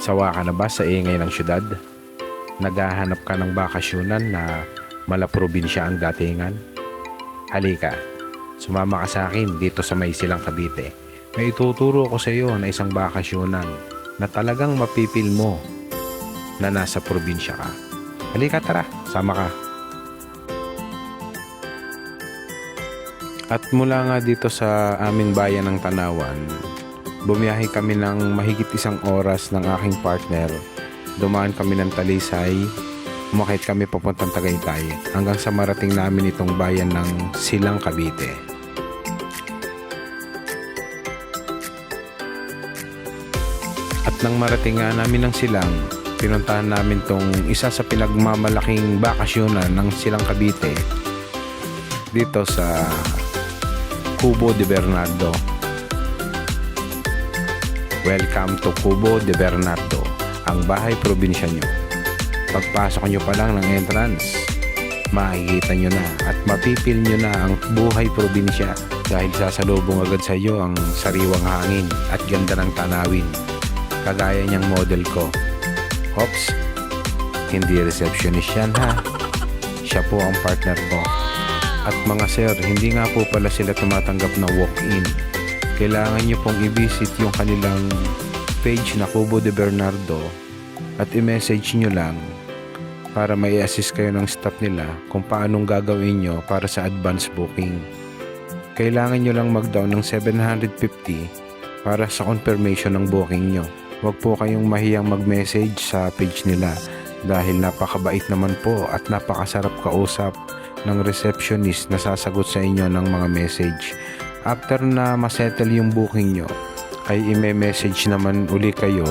Sawa ka na ba sa ingay ng syudad? Naghahanap ka ng bakasyonan na mala-probinsya ang datingan? Halika, sumama ka sa akin dito sa Maysilang, Cavite. May ituturo ko sa iyo na isang bakasyonan na talagang mapipil mo na nasa probinsya ka. Halika, tara, sama ka. At mula nga dito sa aming bayan ng Tanawan, bumiyahe kami ng mahigit 1 oras ng aking partner. Dumaan kami ng Talisay, umakit kami papuntang Tagaytay hanggang sa marating namin itong bayan ng Silang, Cavite. At nang marating nga namin ng Silang, pinuntahan namin tong isa sa pinagmamalaking bakasyonan ng Silang, Cavite dito sa Cubo de Bernardo. Welcome to Cubo de Bernardo, ang bahay probinsya nyo. Pagpasok nyo pa lang ng entrance, makikita nyo na at mapipil nyo na ang buhay probinsya dahil sasalubong agad sa iyo ang sariwang hangin at ganda ng tanawin. Kagaya niyang model ko. Hops, hindi receptionist yan ha. Siya po ang partner ko. At mga sir, hindi nga po pala sila tumatanggap ng walk-in. Kailangan nyo pong i-visit yung kanilang page na Cubo de Bernardo at i-message nyo lang para may assist kayo ng staff nila kung paanong gagawin nyo para sa advance booking. Kailangan nyo lang mag-down ng 750 para sa confirmation ng booking nyo. Huwag po kayong mahiyang mag-message sa page nila dahil napakabait naman po at napakasarap kausap ng receptionist na sasagot sa inyo ng mga message. After na masettle yung booking nyo, ay i-message naman uli kayo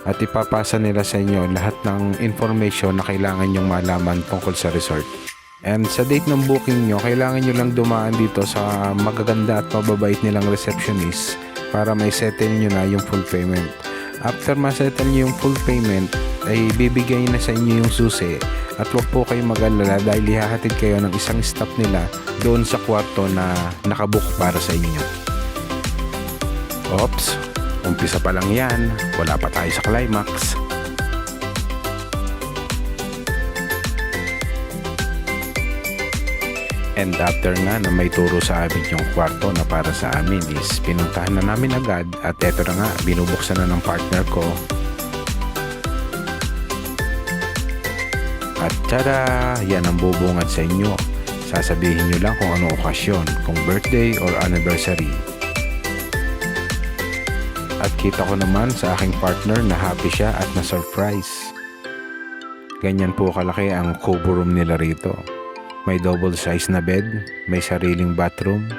at ipapasa nila sa inyo lahat ng information na kailangan nyong malaman tungkol sa resort. And sa date ng booking nyo, kailangan nyo lang dumaan dito sa magaganda at mababait nilang receptionist para may settle nyo na yung full payment. After ma-settle nyo yung full payment, ay bibigay na sa inyo yung susi at huwag po kayong mag-alala dahil ihahatid kayo ng isang staff nila doon sa kwarto na nakabook para sa inyo. Oops, umpisa pa lang yan, wala pa tayo sa climax. And after nga na may turo sa amin yung kwarto na para sa amin is pinuntahan na namin agad at eto na nga, binubuksan na ng partner ko. At tada, yan ang bubungad sa inyo. Sasabihin nyo lang kung anong okasyon, kung birthday or anniversary. At kita ko naman sa aking partner na happy siya at na-surprise. Ganyan po kalaki ang Cubo room nila rito. May double size na bed, may sariling bathroom.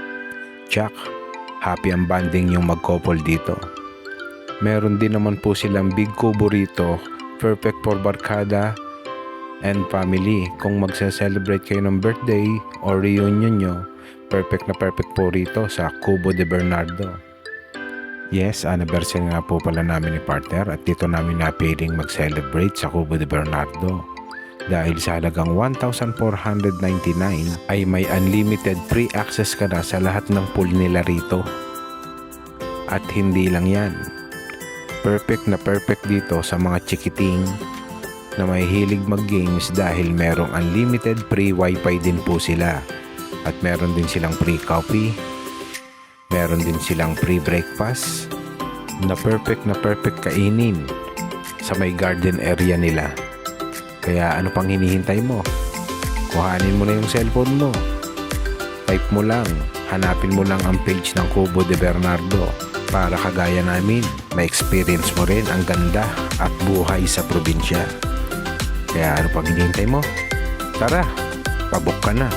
Tsak, happy ang bonding yung mag-couple dito. Meron din naman po silang big kubo rito, perfect for barkada and family. Kung magse-celebrate kayo ng birthday or reunion nyo, perfect na perfect po rito sa Cubo de Bernardo. Yes, anniversary nga po pala namin ni partner at dito namin napiling mag-celebrate sa Cubo de Bernardo. Dahil sa halagang 1,499 ay may unlimited free access ka na sa lahat ng pool nila rito. At hindi lang yan, perfect na perfect dito sa mga chikiting na may hilig mag-games dahil merong unlimited free wifi din po sila. At meron din silang free coffee, meron din silang free breakfast na perfect kainin sa may garden area nila. Kaya ano pang hinihintay mo? Kuhanin mo na yung cellphone mo. Type mo lang, hanapin mo lang ang page ng Cubo de Bernardo para kagaya namin, ma-experience mo rin ang ganda at buhay sa probinsya. Kaya ano pang hinihintay mo? Tara, pabook ka na.